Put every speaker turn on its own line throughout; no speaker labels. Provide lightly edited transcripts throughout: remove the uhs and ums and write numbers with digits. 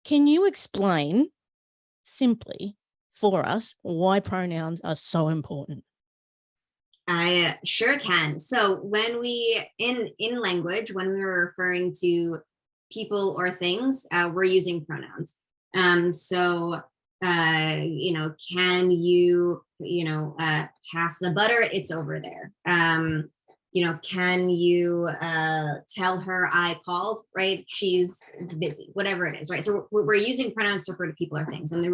Can you explain simply for us why pronouns are so important?
I sure can. So when we in language, when we're referring to people or things, we're using pronouns. Can you pass the butter? It's over there. Can you tell her I called? Right? She's busy. Whatever it is, right? So we're using pronouns to refer to people or things, and the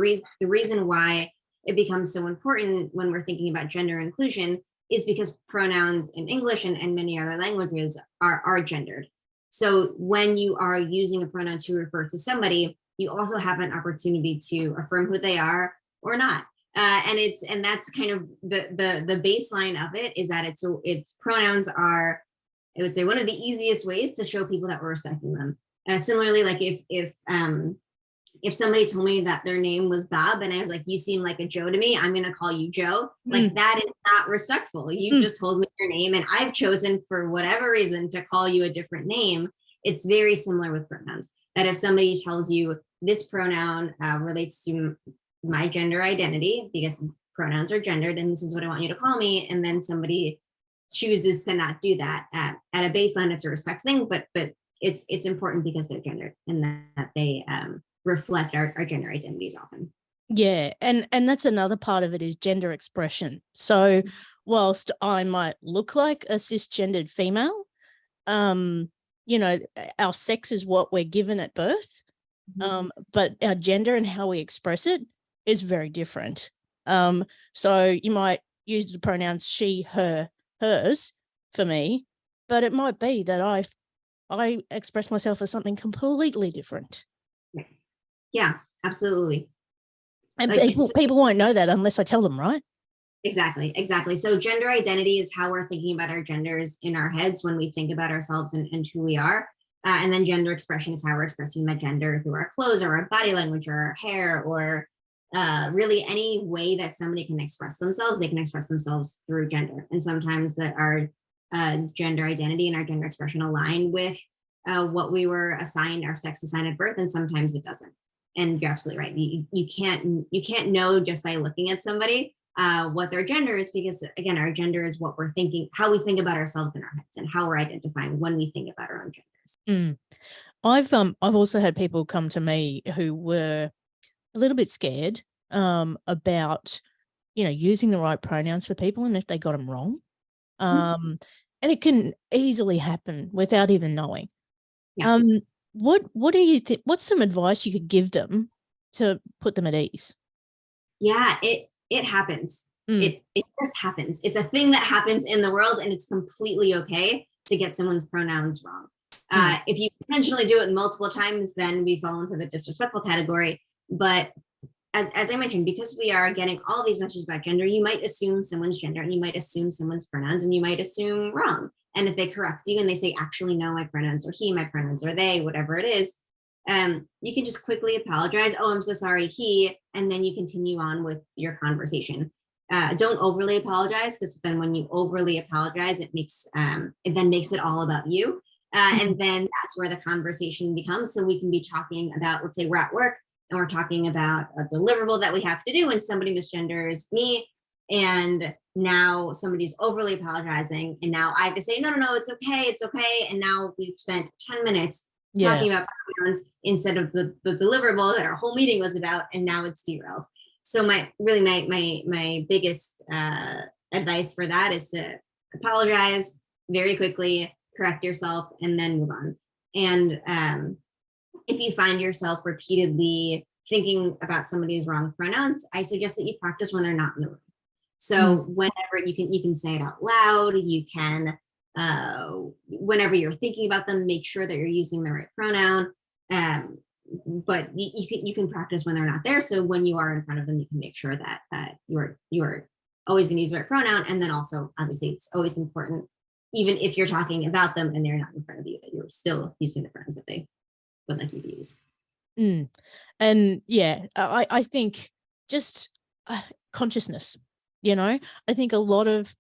reason why it becomes so important when we're thinking about gender inclusion is because pronouns in English and many other languages are gendered. So when you are using a pronoun to refer to somebody, you also have an opportunity to affirm who they are or not. And that's kind of the baseline of it, is that it's pronouns are, I would say, one of the easiest ways to show people that we're respecting them. Similarly, like if somebody told me that their name was Bob and I was like, you seem like a Joe to me, I'm going to call you Joe. Like that is not respectful. You just told me your name and I've chosen for whatever reason to call you a different name. It's very similar with pronouns, that if somebody tells you this pronoun relates to my gender identity, because pronouns are gendered, and this is what I want you to call me, and then somebody chooses to not do that, at a baseline, it's a respect thing, but it's important because they're gendered and that they reflect our gender identities often.
Yeah, and that's another part of it, is gender expression. So whilst I might look like a cisgendered female, our sex is what we're given at birth, but our gender and how we express it is very different. So you might use the pronouns she, her, hers for me, but it might be that I express myself as something completely different.
Yeah, absolutely.
And people won't know that unless I tell them, right?
Exactly. So gender identity is how we're thinking about our genders in our heads when we think about ourselves and who we are. And then gender expression is how we're expressing that gender through our clothes or our body language or our hair, or really any way that somebody can express themselves. They can express themselves through gender. And sometimes that our gender identity and our gender expression align with what we were assigned, our sex assigned at birth, and sometimes it doesn't. And you're absolutely right. You can't know just by looking at somebody what their gender is, because again, our gender is what we're thinking, how we think about ourselves in our heads, and how we're identifying when we think about our own genders.
I've also had people come to me who were a little bit scared about using the right pronouns for people, and if they got them wrong, and it can easily happen without even knowing. Yeah. What do you think? What's some advice you could give them to put them at ease?
Yeah, it happens. It just happens. It's a thing that happens in the world, and it's completely okay to get someone's pronouns wrong. If you intentionally do it multiple times, then we fall into the disrespectful category. But as I mentioned, because we are getting all these messages about gender, you might assume someone's gender, and you might assume someone's pronouns, and you might assume wrong. And if they correct you and they say, actually, no, my pronouns are he, my pronouns are they, whatever it is, you can just quickly apologize. Oh, I'm so sorry, he, and then you continue on with your conversation. Don't overly apologize, because then when you overly apologize, it then makes it all about you. And then that's where the conversation becomes. So we can be talking about, let's say we're at work and we're talking about a deliverable that we have to do, and somebody misgenders me, and now somebody's overly apologizing, and now I have to say, no, it's okay. And now we've spent 10 minutes talking about pronouns instead of the deliverable that our whole meeting was about, and now it's derailed. So my biggest advice for that is to apologize very quickly, correct yourself, and then move on. And if you find yourself repeatedly thinking about somebody's wrong pronouns, I suggest that you practice when they're not in the room. So whenever you can say it out loud, you can, whenever you're thinking about them, make sure that you're using the right pronoun. But you can practice when they're not there. So when you are in front of them, you can make sure that you're always going to use the right pronoun. And then also, obviously, it's always important, even if you're talking about them and they're not in front of you, that you're still using the pronouns that they would like you to use.
And yeah, I think just consciousness. I think a lot of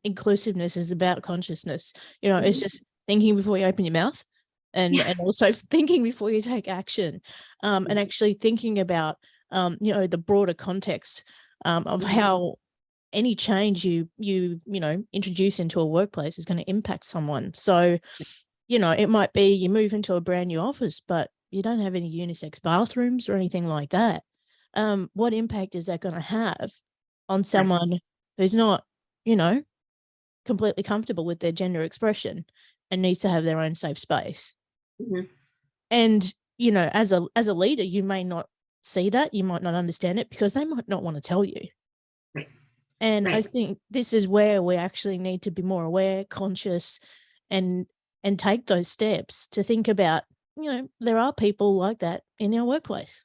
inclusiveness is about consciousness. It's just thinking before you open your mouth. and also thinking before you take action, and actually thinking about, the broader context of how any change you introduce into a workplace is going to impact someone. So, it might be you move into a brand new office, but you don't have any unisex bathrooms or anything like that. What impact is that going to have on someone who's not, completely comfortable with their gender expression and needs to have their own safe space? And, as a leader, you may not see that, you might not understand it because they might not want to tell you. And I think this is where we actually need to be more aware, conscious, and take those steps to think about, there are people like that in our workplace.